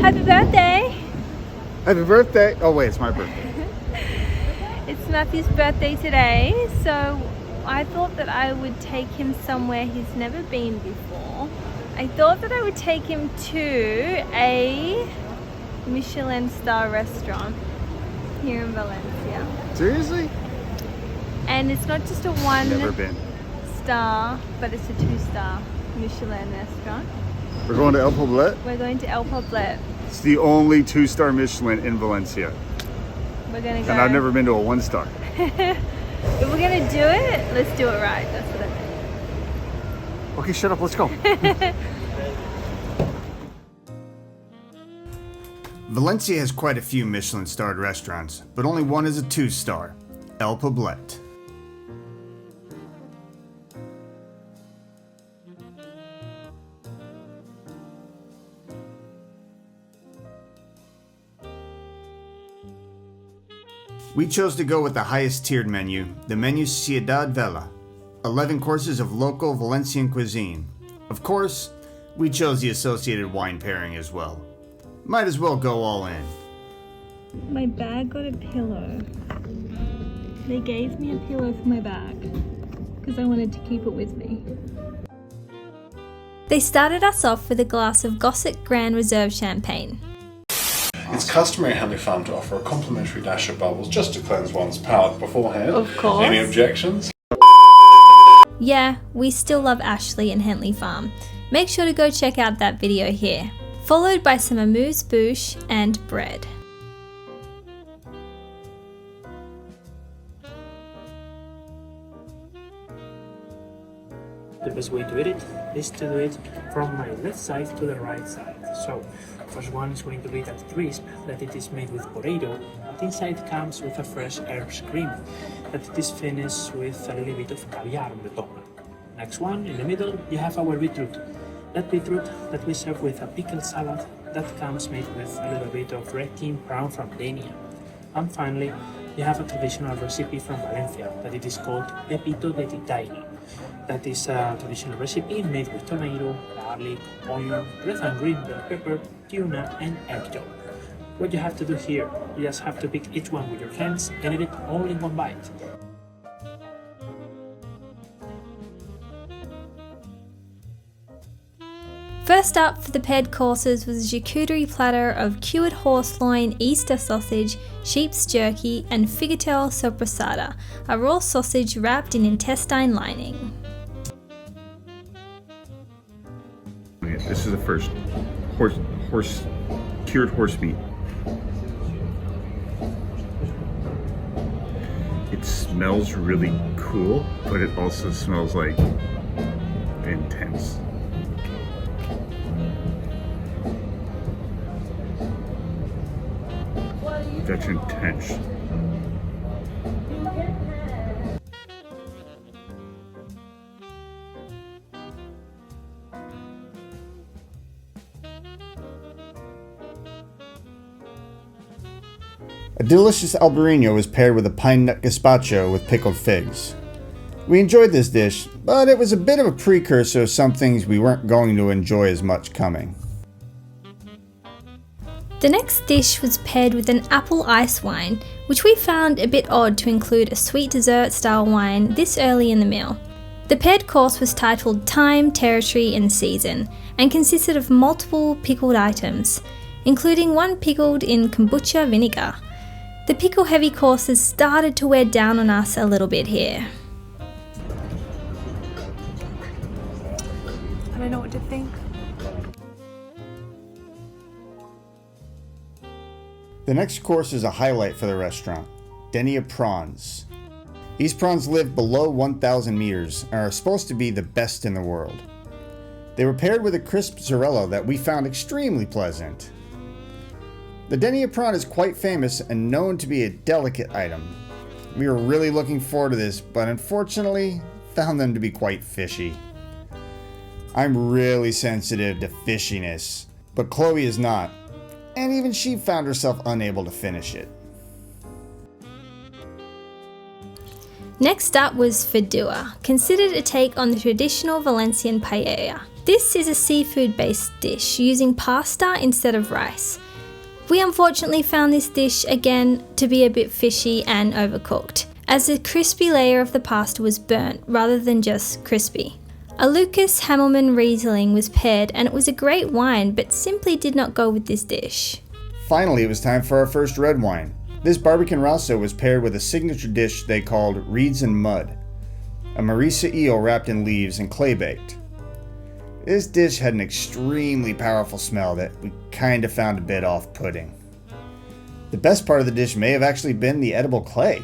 Happy birthday! Happy birthday! Oh wait, it's my birthday. It's Matthew's birthday today, so I thought that I would take him somewhere he's never been before. I thought that I would take him to a Michelin-starred restaurant here in Valencia. Seriously? And it's not just a Never been. star, but it's a 2-star Michelin restaurant. We're going to El Poblet. We're going to El Poblet. It's the only 2-star Michelin in Valencia. We're gonna go. And I've never been to a 1-star. If we're gonna do it, let's do it right. That's what I mean. Okay, shut up, let's go. Valencia has quite a few Michelin-starred restaurants, but only one is a 2-star, El Poblet. We chose to go with the highest tiered menu, the menu Ciutat Vella, 11 courses of local Valencian cuisine. Of course, we chose the associated wine pairing as well. Might as well go all in. My bag got a pillow. They gave me a pillow for my bag because I wanted to keep it with me. They started us off with a glass of Gossett Grand Reserve champagne. It's customary at Henley Farm to offer a complimentary dash of bubbles just to cleanse one's palate beforehand. Of course. Any objections? Yeah, we still love Ashley and Henley Farm. Make sure to go check out that video here. Followed by some amuse-bouche and bread. The best way to eat it is to do it from my left side to the right side. So, first one is going to be that crisp, that it is made with potato, but inside comes with a fresh herbs cream, that it is finished with a little bit of caviar on the top. Next one, in the middle, you have our beetroot. That beetroot that we serve with a pickled salad that comes made with a little bit of red king prawn from Denia. And finally, you have a traditional recipe from Valencia, that it is called pepito de titaino. That is a traditional recipe made with tomato, garlic, onion, red and green bell pepper, tuna, and egg yolk. What you have to do here, you just have to pick each one with your hands and eat it all in one bite. First up for the paired courses was a charcuterie platter of cured horse loin, Easter sausage, sheep's jerky, and fideuà sopressata, a raw sausage wrapped in intestine lining. This is the first cured horse meat. It smells really cool, but it also smells like intense. That's intense. A delicious albarino was paired with a pine nut gazpacho with pickled figs. We enjoyed this dish, but it was a bit of a precursor of some things we weren't going to enjoy as much coming. The next dish was paired with an apple ice wine, which we found a bit odd to include a sweet dessert style wine this early in the meal. The paired course was titled Time, Territory and Season and consisted of multiple pickled items, including one pickled in kombucha vinegar. The pickle heavy courses started to wear down on us a little bit here. I don't know what to think. The next course is a highlight for the restaurant, Denia prawns. These prawns live below 1,000 meters and are supposed to be the best in the world. They were paired with a crisp zorella that we found extremely pleasant. The Denia prawn is quite famous and known to be a delicate item. We were really looking forward to this, but unfortunately found them to be quite fishy. I'm really sensitive to fishiness, but Chloe is not, and even she found herself unable to finish it. Next up was fideuà, considered a take on the traditional Valencian paella. This is a seafood-based dish using pasta instead of rice. We unfortunately found this dish again to be a bit fishy and overcooked, as the crispy layer of the pasta was burnt rather than just crispy. A Lucas Hammelmann Riesling was paired and it was a great wine, but simply did not go with this dish. Finally, it was time for our first red wine. This Barbican Rosso was paired with a signature dish they called Reeds and Mud, a marisa eel wrapped in leaves and clay baked. This dish had an extremely powerful smell that we kind of found a bit off-putting. The best part of the dish may have actually been the edible clay.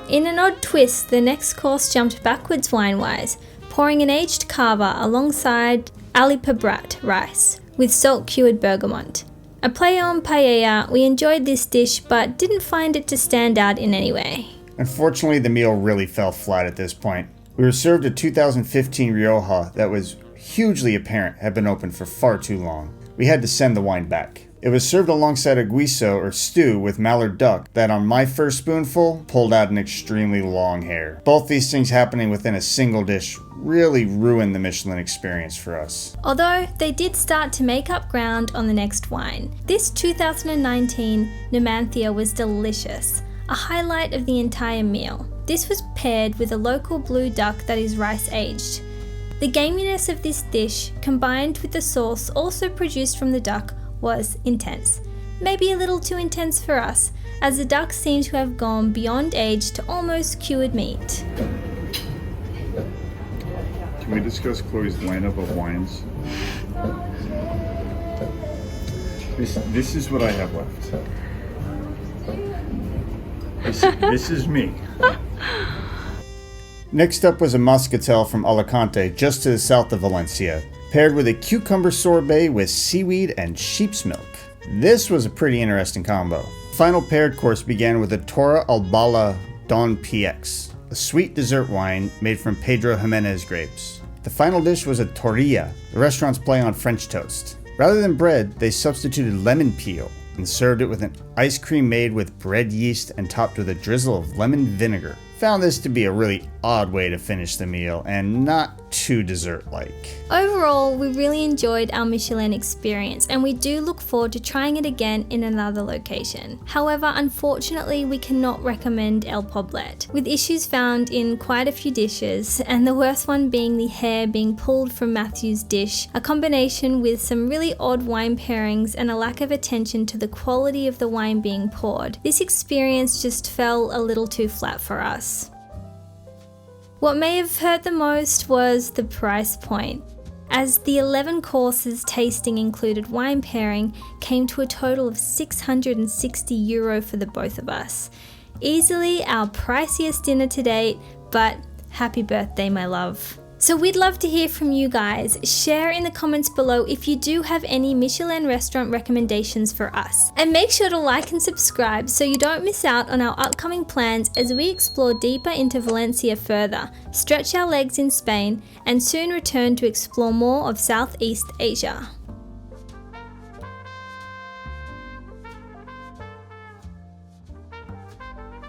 In an odd twist, the next course jumped backwards wine-wise, pouring an aged cava alongside alipabrat rice with salt-cured bergamot. A play on paella, we enjoyed this dish but didn't find it to stand out in any way. Unfortunately, the meal really fell flat at this point. We were served a 2015 Rioja that was hugely apparent had been open for far too long. We had to send the wine back. It was served alongside a guiso or stew with mallard duck that on my first spoonful pulled out an extremely long hair. Both these things happening within a single dish really ruined the Michelin experience for us. Although they did start to make up ground on the next wine. This 2019 Numantia was delicious, a highlight of the entire meal. This was paired with a local blue duck that is rice aged. The gaminess of this dish, combined with the sauce also produced from the duck, was intense. Maybe a little too intense for us, as the duck seemed to have gone beyond age to almost cured meat. Can we discuss Chloe's lineup of wines? This is what I have left. This is me. Next up was a Muscatel from Alicante, just to the south of Valencia, paired with a cucumber sorbet with seaweed and sheep's milk. This was a pretty interesting combo. Final paired course began with a Torre Albala Don PX, a sweet dessert wine made from Pedro Jimenez grapes. The final dish was a torrilla, the restaurant's play on French toast. Rather than bread, they substituted lemon peel and served it with an ice cream made with bread yeast and topped with a drizzle of lemon vinegar. Found this to be a really odd way to finish the meal and not too dessert-like. Overall, we really enjoyed our Michelin experience and we do look forward to trying it again in another location. However, unfortunately, we cannot recommend El Poblet, with issues found in quite a few dishes, and the worst one being the hair being pulled from Matthew's dish, a combination with some really odd wine pairings and a lack of attention to the quality of the wine being poured. This experience just fell a little too flat for us. What may have hurt the most was the price point, as the 11 courses tasting included wine pairing came to a total of €660 for the both of us. Easily our priciest dinner to date, but happy birthday, my love. So we'd love to hear from you guys. Share in the comments below if you do have any Michelin restaurant recommendations for us. And make sure to like and subscribe so you don't miss out on our upcoming plans as we explore deeper into Valencia further, stretch our legs in Spain, and soon return to explore more of Southeast Asia.